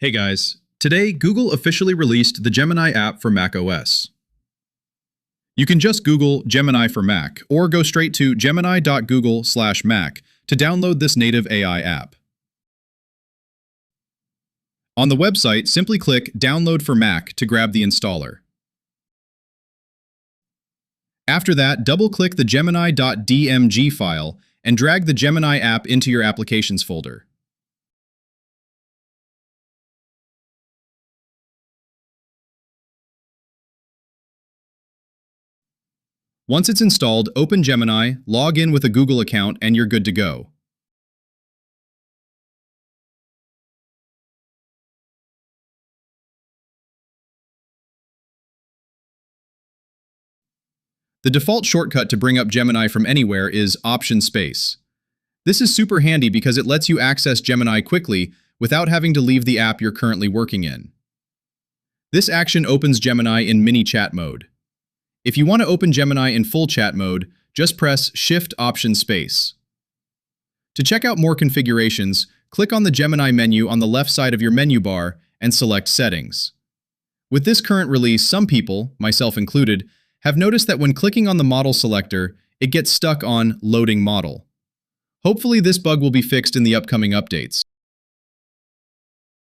Hey guys, today Google officially released the Gemini app for macOS. You can just Google Gemini for Mac or go straight to gemini.google/mac to download this native AI app. On the website, simply click Download for Mac to grab the installer. After that, double-click the gemini.dmg file and drag the Gemini app into your Applications folder. Once it's installed, open Gemini, log in with a Google account, and you're good to go. The default shortcut to bring up Gemini from anywhere is Option Space. This is super handy because it lets you access Gemini quickly without having to leave the app you're currently working in. This action opens Gemini in mini chat mode. If you want to open Gemini in full chat mode, just press Shift Option Space. To check out more configurations, click on the Gemini menu on the left side of your menu bar and select Settings. With this current release, some people, myself included, have noticed that when clicking on the model selector, it gets stuck on Loading Model. Hopefully this bug will be fixed in the upcoming updates.